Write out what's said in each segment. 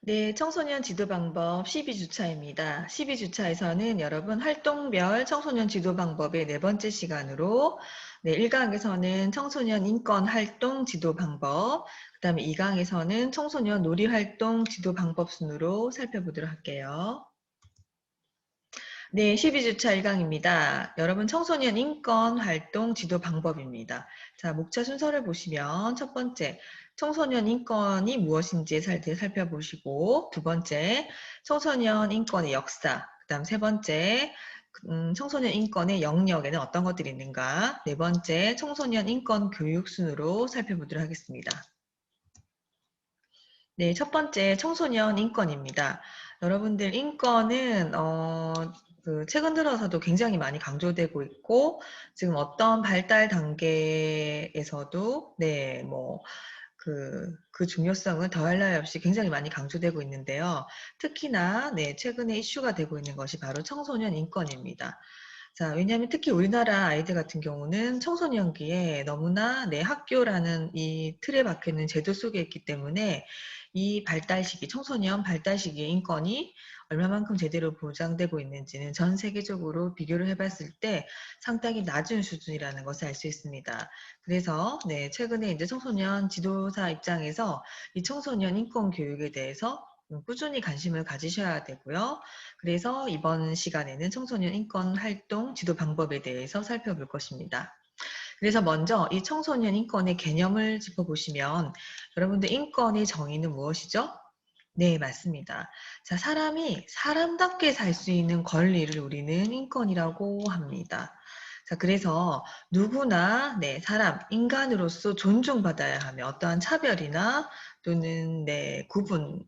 네, 청소년 지도 방법 12주차입니다. 12주차에서는 여러분 활동별 청소년 지도 방법의 네 번째 시간으로 1강에서는 청소년 인권 활동 지도 방법, 그 다음에 2강에서는 청소년 놀이 활동 지도 방법 순으로 살펴보도록 할게요. 네, 12주차 1강입니다. 여러분 청소년 인권 활동 지도 방법입니다. 자, 목차 순서를 보시면 첫 번째, 청소년 인권이 무엇인지 살펴보시고, 두 번째, 청소년 인권의 역사, 그 다음 세 번째, 청소년 인권의 영역에는 어떤 것들이 있는가, 네 번째, 청소년 인권 교육 순으로 살펴보도록 하겠습니다. 네, 첫 번째 청소년 인권입니다. 여러분들 인권은 최근 들어서도 굉장히 많이 강조되고 있고 지금 어떤 발달 단계에서도 그 중요성은 더할 나위 없이 굉장히 많이 강조되고 있는데요. 특히나 최근에 이슈가 되고 있는 것이 바로 청소년 인권입니다. 자, 왜냐하면 특히 우리나라 아이들 같은 경우는 청소년기에 너무나 학교라는 이 틀에 박혀 있는 제도 속에 있기 때문에 이 발달 시기, 청소년 발달 시기의 인권이 얼마만큼 제대로 보장되고 있는지는 전 세계적으로 비교를 해봤을 때 상당히 낮은 수준이라는 것을 알 수 있습니다. 그래서 최근에 이제 청소년 지도사 입장에서 이 청소년 인권 교육에 대해서 꾸준히 관심을 가지셔야 되고요. 그래서 이번 시간에는 청소년 인권 활동 지도 방법에 대해서 살펴볼 것입니다. 그래서 먼저 이 청소년 인권의 개념을 짚어보시면 여러분들 인권의 정의는 무엇이죠? 네, 맞습니다. 자, 사람이 사람답게 살 수 있는 권리를 우리는 인권이라고 합니다. 자, 그래서 누구나 사람, 인간으로서 존중받아야 하며 어떠한 차별이나 또는 구분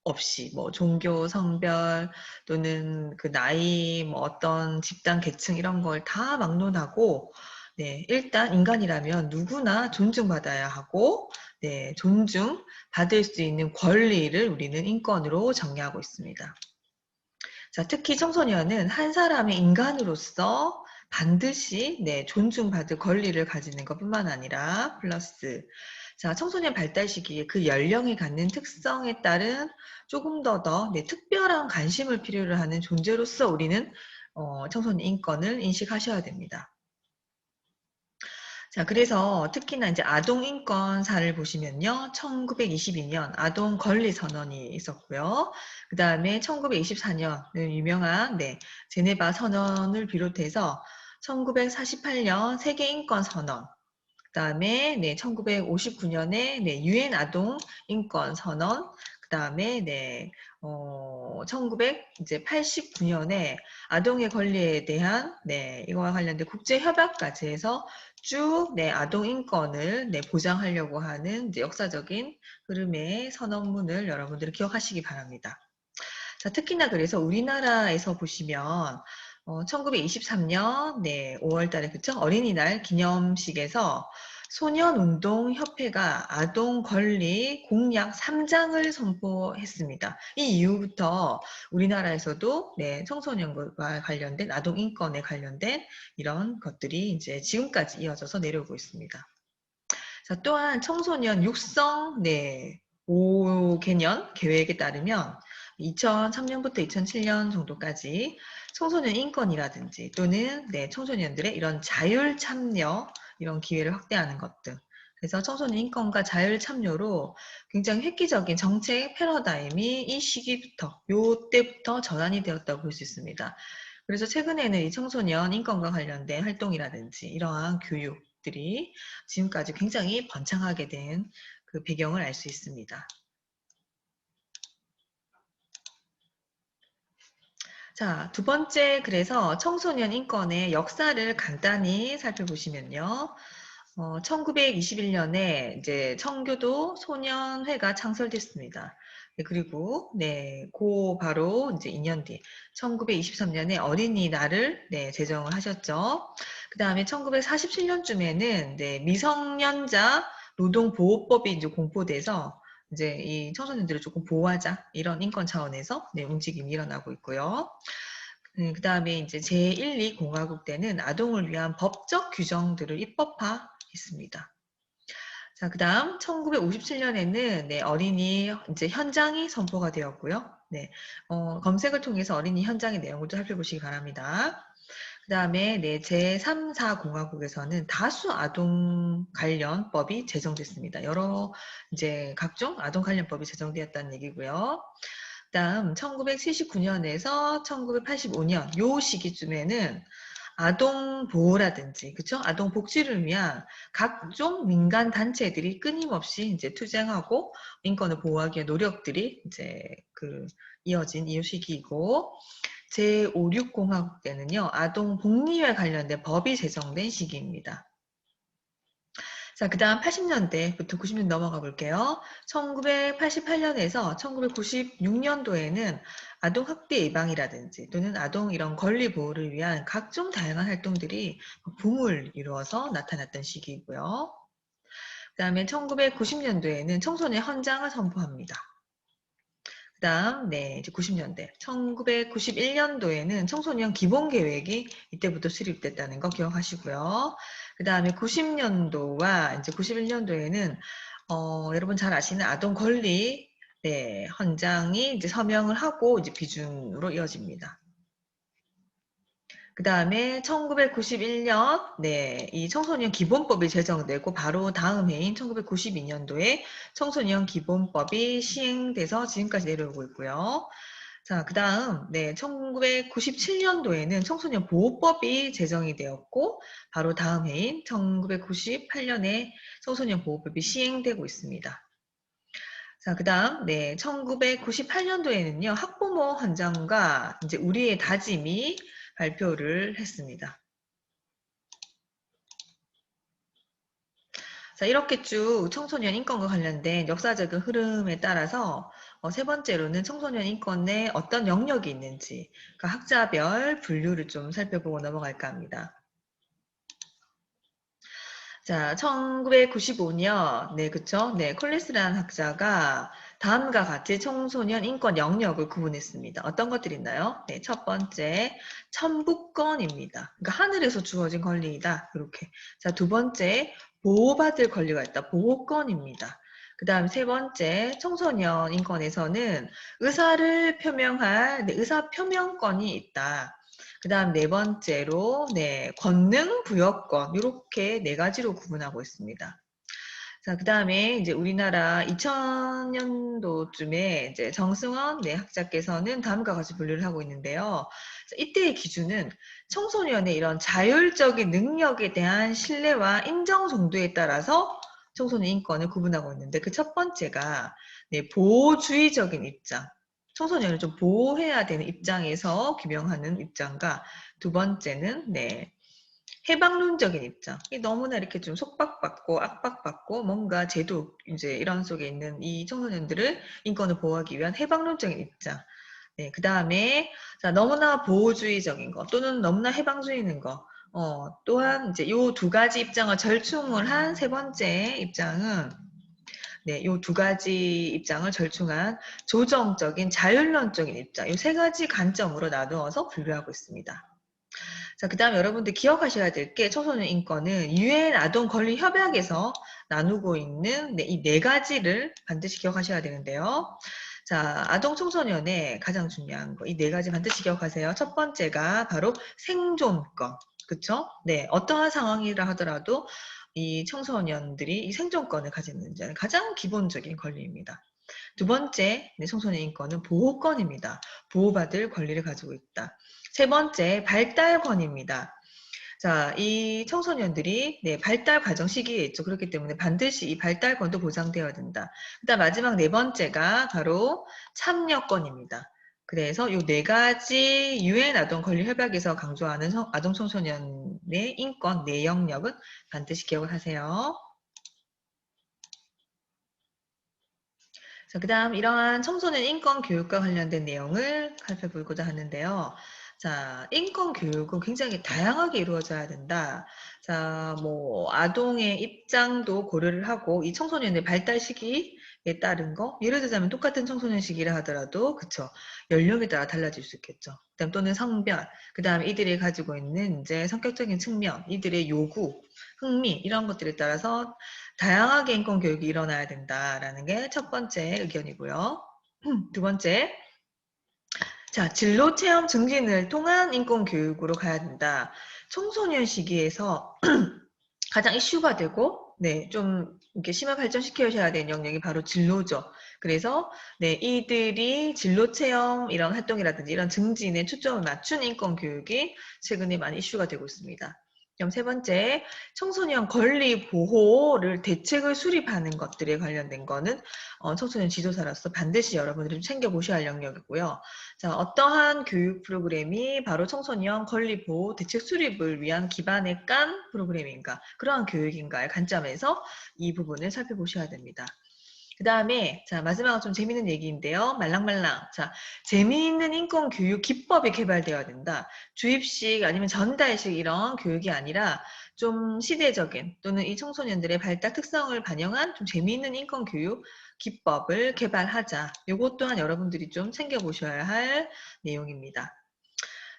없이 뭐 종교, 성별 또는 그 나이, 뭐 어떤 집단 계층 이런 걸 다 막론하고 일단 인간이라면 누구나 존중받아야 하고 존중받을 수 있는 권리를 우리는 인권으로 정의하고 있습니다. 자, 특히 청소년은 한 사람의 인간으로서 반드시 존중받을 권리를 가지는 것뿐만 아니라 플러스 자, 청소년 발달 시기에 그 연령이 갖는 특성에 따른 조금 더 특별한 관심을 필요로 하는 존재로서 우리는 청소년 인권을 인식하셔야 됩니다. 자, 그래서 특히나 이제 아동 인권사를 보시면요. 1922년 아동 권리 선언이 있었고요. 그 다음에 1924년은 유명한 제네바 선언을 비롯해서 1948년 세계 인권 선언, 그 다음에 1959년에 유엔 아동 인권 선언, 그 다음에 1989년에 아동의 권리에 대한 이거와 관련된 국제 협약까지 해서 쭉 아동 인권을 보장하려고 하는 이제 역사적인 흐름의 선언문을 여러분들이 기억하시기 바랍니다. 자, 특히나 그래서 우리나라에서 보시면 1923년 5월 달에 그쵸? 어린이날 기념식에서 소년운동협회가 아동 권리 공약 3장을 선포했습니다. 이 이후부터 우리나라에서도 청소년과 관련된 아동 인권에 관련된 이런 것들이 이제 지금까지 이어져서 내려오고 있습니다. 자, 또한 청소년 육성 5개년 계획에 따르면 2003년부터 2007년 정도까지 청소년 인권이라든지 또는 청소년들의 이런 자율 참여 이런 기회를 확대하는 것들. 그래서 청소년 인권과 자율 참여로 굉장히 획기적인 정책 패러다임이 이 시기부터, 요때부터 전환이 되었다고 볼 수 있습니다. 그래서 최근에는 이 청소년 인권과 관련된 활동이라든지 이러한 교육들이 지금까지 굉장히 번창하게 된 그 배경을 알 수 있습니다. 자, 두 번째, 그래서 청소년 인권의 역사를 간단히 살펴보시면요. 1921년에 이제 청교도 소년회가 창설됐습니다. 그리고 바로 이제 2년 뒤 1923년에 어린이날을 제정을 하셨죠. 그 다음에 1947년쯤에는 미성년자 노동보호법이 이제 공포돼서 이제 이 청소년들을 조금 보호하자 이런 인권 차원에서 움직임이 일어나고 있고요. 그 다음에 이제 제1, 2공화국 때는 아동을 위한 법적 규정들을 입법화했습니다. 자, 그다음 1957년에는 네, 어린이 이제 현장이 선포가 되었고요. 네, 검색을 통해서 어린이 현장의 내용을 좀 살펴보시기 바랍니다. 그다음에 네, 제3, 4공화국에서는 다수 아동 관련법이 제정됐습니다. 여러 이제 각종 아동 관련법이 제정되었다는 얘기고요. 그다음 1979년에서 1985년 요 시기쯤에는 아동 보호라든지 그쵸? 아동 복지를 위한 각종 민간 단체들이 끊임없이 이제 투쟁하고 인권을 보호하기 위한 노력들이 이제 이어진 이 시기이고 제5, 6공화국 때는요. 아동 복리와 관련된 법이 제정된 시기입니다. 자, 그 다음 80년대부터 90년 넘어가 볼게요. 1988년에서 1996년도에는 아동학대 예방이라든지 또는 아동 이런 권리 보호를 위한 각종 다양한 활동들이 붐을 이루어서 나타났던 시기이고요. 그 다음에 1990년도에는 청소년 헌장을 선포합니다. 그 다음, 네, 이제 90년대. 1991년도에는 청소년 기본계획이 이때부터 수립됐다는 거 기억하시고요. 그 다음에 90년도와 이제 91년도에는, 여러분 잘 아시는 아동 권리, 네, 헌장이 이제 서명을 하고 이제 비준으로 이어집니다. 그 다음에 1991년, 네, 이 청소년 기본법이 제정되고 바로 다음 해인 1992년도에 청소년 기본법이 시행돼서 지금까지 내려오고 있고요. 자, 그 다음, 네, 1997년도에는 청소년 보호법이 제정이 되었고, 바로 다음 해인 1998년에 청소년 보호법이 시행되고 있습니다. 자, 그 다음, 네, 1998년도에는요, 학부모 헌장과 이제 우리의 다짐이 발표를 했습니다. 자, 이렇게 쭉 청소년 인권과 관련된 역사적인 흐름에 따라서 세 번째로는 청소년 인권에 어떤 영역이 있는지, 그러니까 학자별 분류를 좀 살펴보고 넘어갈까 합니다. 자, 1995년, 네, 그쵸? 네, 콜리스라는 학자가 다음과 같이 청소년 인권 영역을 구분했습니다. 어떤 것들이 있나요? 네, 첫 번째, 천부권입니다. 그러니까 하늘에서 주어진 권리이다. 이렇게. 자, 두 번째, 보호받을 권리가 있다. 보호권입니다. 그 다음 세 번째, 청소년 인권에서는 의사를 표명할 의사 표명권이 있다. 그 다음 네 번째로, 네, 권능 부여권. 이렇게 네 가지로 구분하고 있습니다. 자, 그 다음에 이제 우리나라 2000년도쯤에 이제 정승원 네, 학자께서는 다음과 같이 분류를 하고 있는데요. 자, 이때의 기준은 청소년의 이런 자율적인 능력에 대한 신뢰와 인정 정도에 따라서 청소년 인권을 구분하고 있는데 그 첫 번째가 네, 보호주의적인 입장. 청소년을 좀 보호해야 되는 입장에서 규명하는 입장과 두 번째는 네, 해방론적인 입장. 너무나 이렇게 좀 속박받고 압박받고 뭔가 제도 이제 이런 속에 있는 이 청소년들을 인권을 보호하기 위한 해방론적인 입장. 네, 그 다음에 자 너무나 보호주의적인 거 또는 너무나 해방주의는 거. 또한 이제 요 두 가지 입장을 절충을 한 세 번째 입장은 네, 요 두 가지 입장을 절충한 조정적인 자율론적인 입장. 요 세 가지 관점으로 나누어서 분류하고 있습니다. 자, 그 다음 여러분들 기억하셔야 될 게 청소년 인권은 유엔 아동 권리 협약에서 나누고 있는 이 네 가지를 반드시 기억하셔야 되는데요. 자, 아동 청소년의 가장 중요한 거, 이 네 가지 반드시 기억하세요. 첫 번째가 바로 생존권. 그쵸? 네, 어떠한 상황이라 하더라도 이 청소년들이 이 생존권을 가지는 가장 기본적인 권리입니다. 두 번째, 네, 청소년 인권은 보호권입니다. 보호받을 권리를 가지고 있다. 세 번째, 발달권입니다. 자, 이 청소년들이 네, 발달 과정 시기에 있죠. 그렇기 때문에 반드시 이 발달권도 보장되어야 된다. 그다음 마지막 네 번째가 바로 참여권입니다. 그래서 이 네 가지 유엔 아동 권리 협약에서 강조하는 아동 청소년의 인권 네 영역은 반드시 기억을 하세요. 자, 그 다음 이러한 청소년 인권 교육과 관련된 내용을 살펴보고자 하는데요. 자, 인권 교육은 굉장히 다양하게 이루어져야 된다. 자, 뭐 아동의 입장도 고려를 하고 이 청소년의 발달 시기에 따른 거, 예를 들자면 똑같은 청소년 시기라 하더라도 그쵸, 연령에 따라 달라질 수 있겠죠. 그다음 또는 성별, 그다음 이들이 가지고 있는 이제 성격적인 측면, 이들의 요구, 흥미 이런 것들에 따라서 다양하게 인권 교육이 일어나야 된다라는 게 첫 번째 의견이고요. 두 번째, 자, 진로 체험 증진을 통한 인권 교육으로 가야 된다. 청소년 시기에서 가장 이슈가 되고, 네, 좀 이렇게 심화 발전시켜야 되는 영역이 바로 진로죠. 그래서, 네, 이들이 진로 체험 이런 활동이라든지 이런 증진에 초점을 맞춘 인권 교육이 최근에 많이 이슈가 되고 있습니다. 그럼 세 번째, 청소년 권리 보호를 대책을 수립하는 것들에 관련된 거는 청소년 지도사로서 반드시 여러분들이 좀 챙겨보셔야 할 영역이고요. 자, 어떠한 교육 프로그램이 바로 청소년 권리 보호 대책 수립을 위한 기반에 깐 프로그램인가, 그러한 교육인가의 관점에서 이 부분을 살펴보셔야 됩니다. 그 다음에, 자, 마지막으로 좀 재미있는 얘기인데요. 말랑말랑. 자, 재미있는 인권 교육 기법이 개발되어야 된다. 주입식 아니면 전달식 이런 교육이 아니라 좀 시대적인 또는 이 청소년들의 발달 특성을 반영한 좀 재미있는 인권 교육 기법을 개발하자. 이것 또한 여러분들이 좀 챙겨보셔야 할 내용입니다.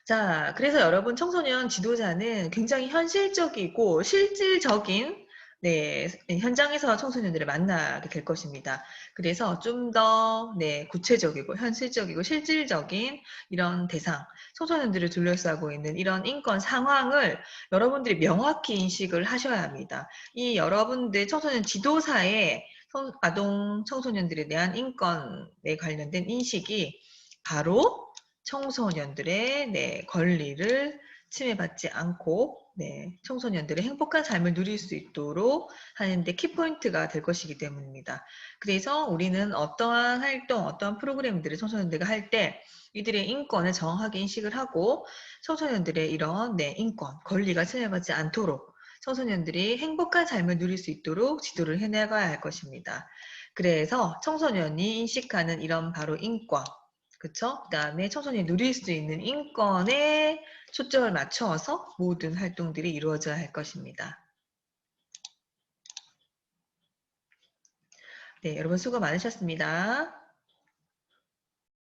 자, 그래서 여러분 청소년 지도자는 굉장히 현실적이고 실질적인 네, 현장에서 청소년들을 만나게 될 것입니다. 그래서 좀 더 네, 구체적이고 현실적이고 실질적인 이런 대상, 청소년들을 둘러싸고 있는 이런 인권 상황을 여러분들이 명확히 인식을 하셔야 합니다. 이 여러분들 청소년 지도사의 아동 청소년들에 대한 인권에 관련된 인식이 바로 청소년들의 네, 권리를 침해받지 않고 네, 청소년들의 행복한 삶을 누릴 수 있도록 하는데 키포인트가 될 것이기 때문입니다. 그래서 우리는 어떠한 활동, 어떠한 프로그램들을 청소년들과 할 때 이들의 인권을 정확하게 인식을 하고 청소년들의 이런 네, 인권, 권리가 침해받지 않도록 청소년들이 행복한 삶을 누릴 수 있도록 지도를 해나가야 할 것입니다. 그래서 청소년이 인식하는 이런 바로 인권, 그쵸? 그 다음에 청소년이 누릴 수 있는 인권에 초점을 맞춰서 모든 활동들이 이루어져야 할 것입니다. 네, 여러분 수고 많으셨습니다.